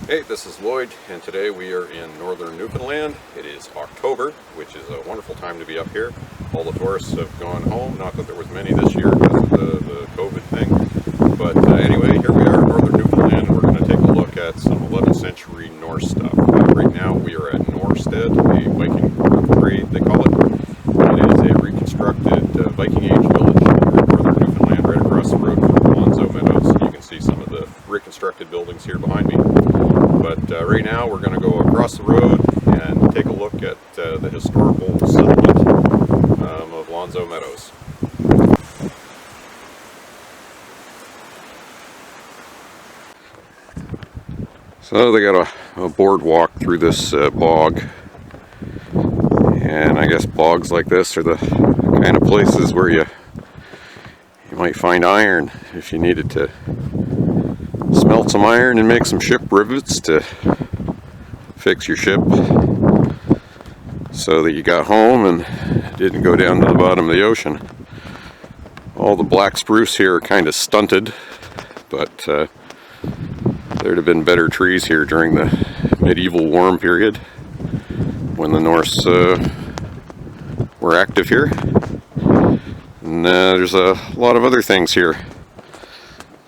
Hey, this is Lloyd, and today we are in northern Newfoundland. It is October, which is a wonderful time to be up here. All the tourists have gone home, not that there was many this year because of the COVID thing. But anyway, here we are in northern Newfoundland, and we're going to take a look at some 11th century Norse stuff. Right now we are at Norsemen, a Viking parade, they call it. It is a reconstructed Viking Age village in northern Newfoundland, right across the road from meadows. You can see some of the reconstructed buildings here behind me. But right now we're going to go across the road and take a look at the historical settlement of Lonzo Meadows. So they got a boardwalk through this bog, and I guess bogs like this are the kind of places where you might find iron if you needed to smelt some iron and make some ship rivets to fix your ship so that you got home and didn't go down to the bottom of the ocean. All the black spruce here are kind of stunted, but there'd have been better trees here during the medieval warm period when the Norse were active here. And there's a lot of other things here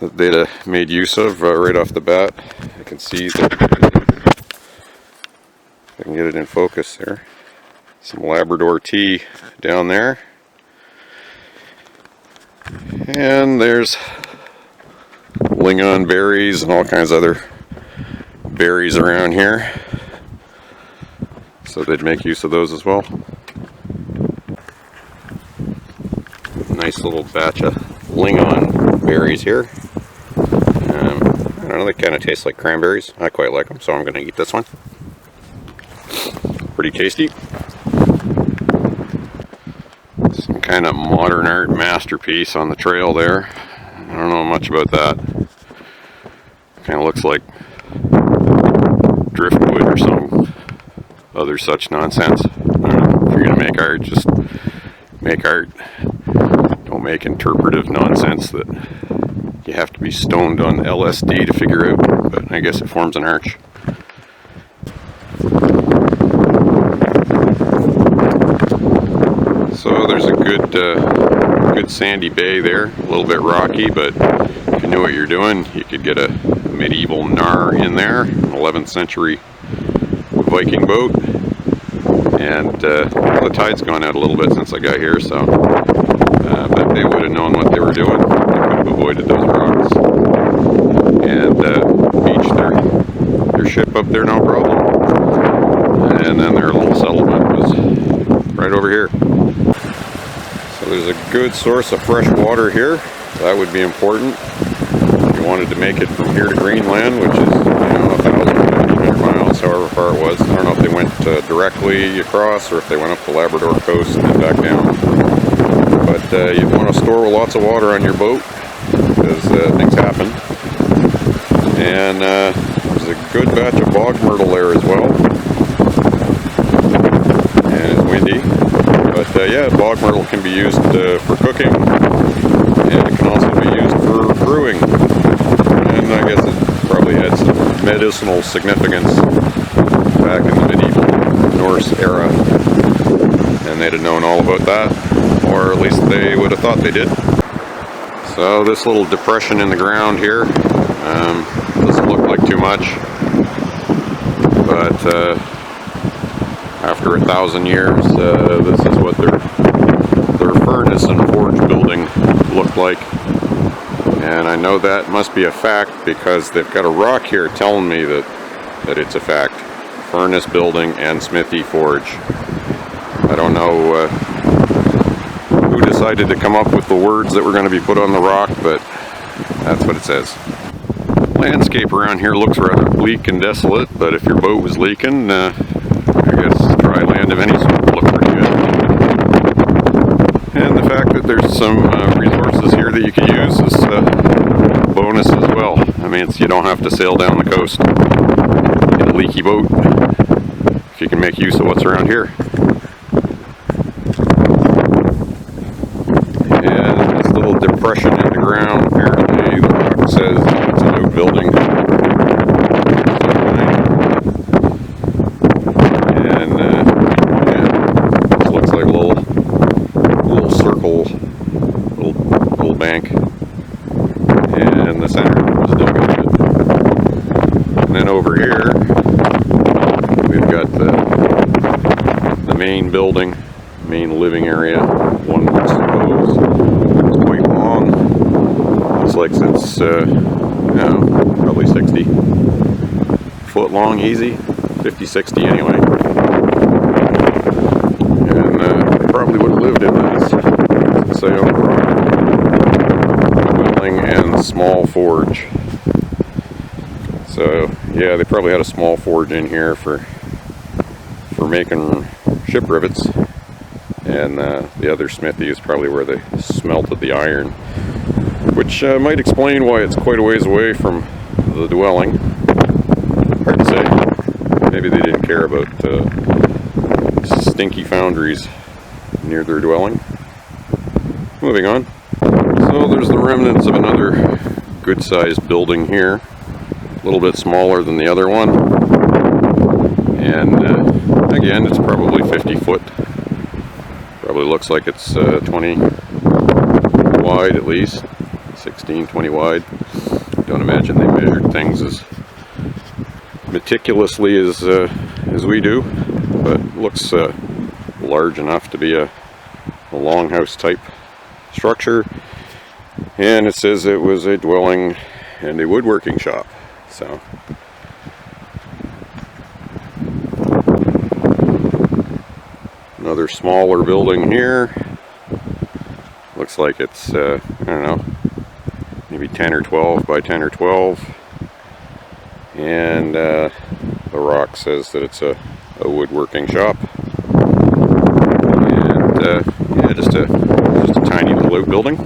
that they'd made use of right off the bat. I can see that, I can get it in focus there. Some Labrador tea down there. And there's lingon berries and all kinds of other berries around here. So they'd make use of those as well. Nice little batch of lingon berries here. I don't know, they kind of taste like cranberries. I quite like them, so I'm going to eat this one. Pretty tasty. Some kind of modern art masterpiece on the trail there. I don't know much about that. Kind of looks like driftwood or some other such nonsense. I don't know, if you're going to make art, just make art. Don't make interpretive nonsense that you have to be stoned on LSD to figure out, but I guess it forms an arch. So there's a good sandy bay there, a little bit rocky, but if you knew what you're doing, you could get a medieval nar in there, an 11th century Viking boat. And the tide's gone out a little bit since I got here, so but they would have known what they were doing. They could have avoided those rocks and beached their ship up there, no problem. And then their little settlement was right over here. So there's a good source of fresh water here. That would be important if you wanted to make it from here to Greenland, which is 1,500 miles, however far it was. I don't know if they went directly across or if they went up the Labrador coast and back down. But you'd want to store lots of water on your boat because things happen. And there's a good batch of bog myrtle there as well. And it's windy. But yeah, bog myrtle can be used for cooking, and it can also be used for brewing. And I guess it probably had some medicinal significance back in the medieval Norse era. And they'd have known all about that, or at least they would have thought they did. So this little depression in the ground here doesn't look like too much, but after 1,000 years, this is what their furnace and forge building looked like. And I know that must be a fact because they've got a rock here telling me that it's a fact. Furnace building and smithy forge. I don't know who decided to come up with the words that were going to be put on the rock, but that's what it says. Landscape around here looks rather bleak and desolate, but if your boat was leaking, I guess dry land of any sort would look pretty good. And the fact that there's some resources here that you can use is a bonus as well. I mean, you don't have to sail down the coast in a leaky boat if you can make use of what's around here. And this little depression in the ground, apparently the rock says it's a new building. So tank. And the center still got it. And then over here, we've got the main building, main living area. One would suppose it's quite long. Looks like it's probably 60 foot long, easy. 50, 60 anyway. And probably would have lived in this, say, on the rock. Dwelling and small forge. So yeah, they probably had a small forge in here for making ship rivets, and the other smithy is probably where they smelted the iron, which might explain why it's quite a ways away from the dwelling. Hard to say. Maybe they didn't care about stinky foundries near their dwelling. Moving on. So there's the remnants of another good-sized building here. A little bit smaller than the other one. And again, it's probably 50 foot. Probably looks like it's 20 wide at least. 16, 20 wide. Don't imagine they measured things as meticulously as we do, but looks large enough to be a longhouse type structure. And it says it was a dwelling and a woodworking shop. So another smaller building here. Looks like it's I don't know, maybe 10 or 12 by 10 or 12. And the rock says that it's a woodworking shop. And yeah, just a tiny little outbuilding.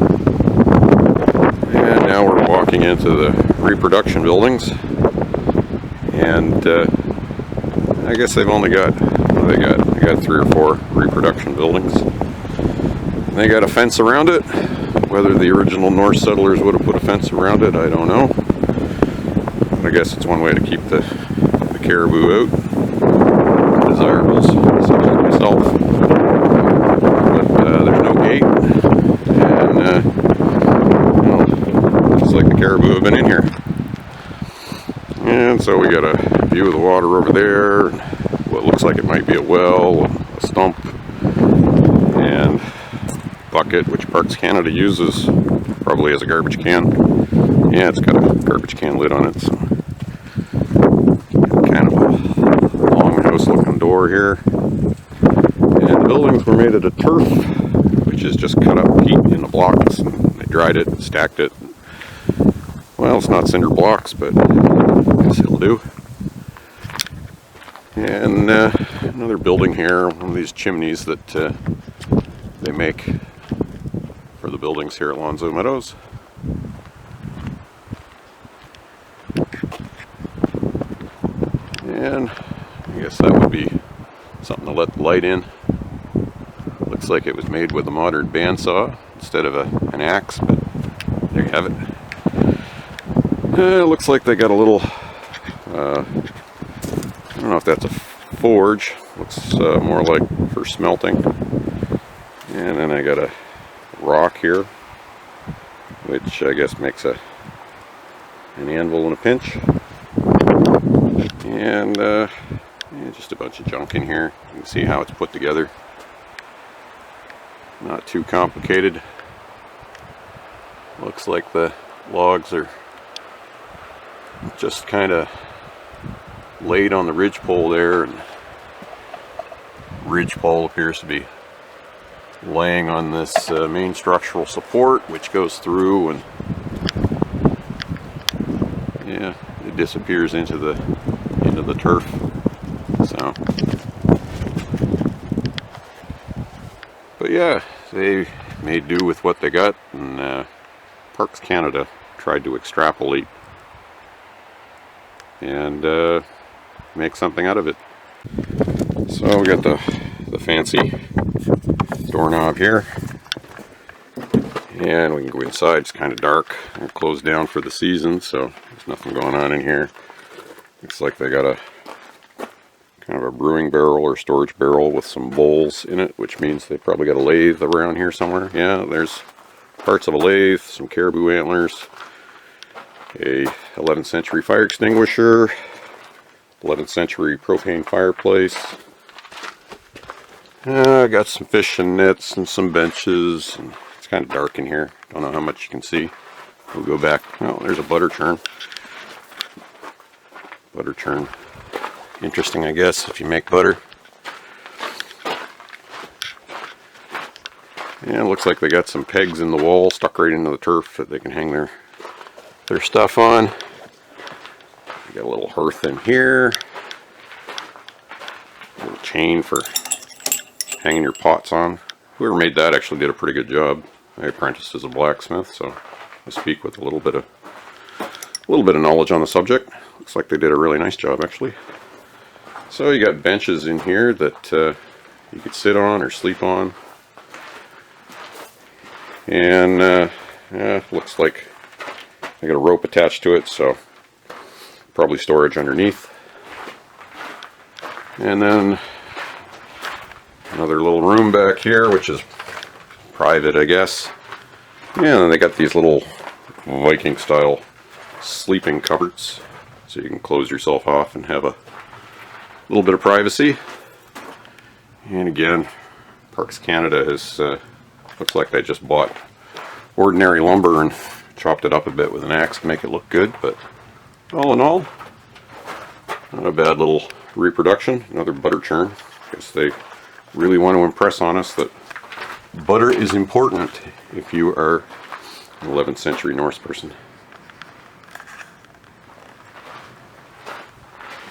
And now we're walking into the reproduction buildings. And I guess they've only got, what do they got? They got 3 or 4 reproduction buildings. And they got a fence around it. Whether the original Norse settlers would have put a fence around it, I don't know. I guess it's one way to keep the caribou out. Desirables, such as myself. But there's no gate, and well, looks like the caribou have been in here. And so we got a view of the water over there. What looks like it might be a well, a stump, and bucket, which Parks Canada uses probably as a garbage can. Yeah, it's got a garbage can lid on it. So kind of a longhouse looking door here. And the buildings were made out of turf, which is just cut up peat in the blocks. And they dried it and stacked it. Well, it's not cinder blocks, but I guess it'll do. And another building here, one of these chimneys that they make for the buildings here at Lonzo Meadows. And I guess that would be something to let the light in. Looks like it was made with a modern bandsaw instead of an axe, but there you have it. It looks like they got a little, I don't know if that's a forge. Looks more like for smelting. And then I got a rock here, which I guess makes an anvil in a pinch. And yeah, just a bunch of junk in here. You can see how it's put together. Not too complicated. Looks like the logs are just kind of laid on the ridgepole there, and ridgepole appears to be laying on this main structural support, which goes through, and yeah, it disappears into the turf. So, but yeah, they made do with what they got, and Parks Canada tried to extrapolate and make something out of it. So we got the fancy doorknob here, and we can go inside. It's kind of dark. They're closed down for the season, so there's nothing going on in here. Looks like they got a kind of a brewing barrel or storage barrel with some bowls in it, which means they probably got a lathe around here somewhere. Yeah, there's parts of a lathe, some caribou antlers, a 11th century fire extinguisher, 11th century propane fireplace. I got some fishing nets and some benches, and it's kind of dark in here. Don't know how much you can see. We'll go back. Oh, there's a butter churn. Butter churn. Interesting, I guess, if you make butter. And it looks like they got some pegs in the wall stuck right into the turf that they can hang their stuff on. We got a little hearth in here. A little chain for hanging your pots on. Whoever made that actually did a pretty good job. I apprenticed as a blacksmith, so I speak with a little bit of knowledge on the subject. Looks like they did a really nice job, actually. So you got benches in here that you could sit on or sleep on. And looks like I got a rope attached to it, so probably storage underneath. And then another little room back here, which is private, I guess. And then they got these little Viking style sleeping cupboards, so you can close yourself off and have a little bit of privacy. And again, Parks Canada is looks like they just bought ordinary lumber and chopped it up a bit with an axe to make it look good, but all in all, not a bad little reproduction. Another butter churn. I guess they really want to impress on us that butter is important if you are an 11th century Norse person.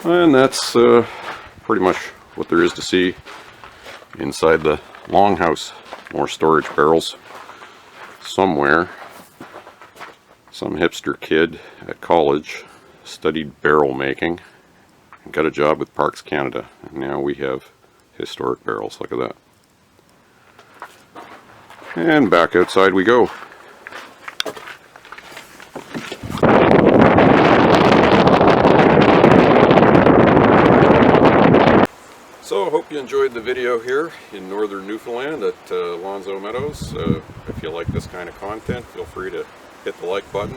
And that's pretty much what there is to see inside the longhouse. More storage barrels somewhere. Some hipster kid at college studied barrel making and got a job with Parks Canada. And now we have historic barrels. Look at that. And back outside we go. So I hope you enjoyed the video here in northern Newfoundland at Alonzo Meadows. If you like this kind of content, feel free to hit the like button.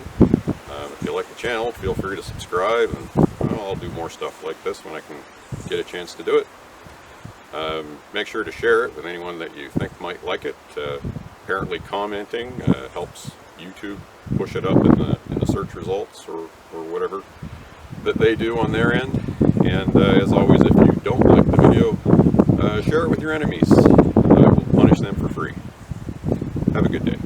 If you like the channel, feel free to subscribe, and I'll do more stuff like this when I can get a chance to do it. Make sure to share it with anyone that you think might like it. Apparently commenting helps YouTube push it up in the search results or whatever that they do on their end. And as always, if you don't like the video, share it with your enemies. I will punish them for free. Have a good day.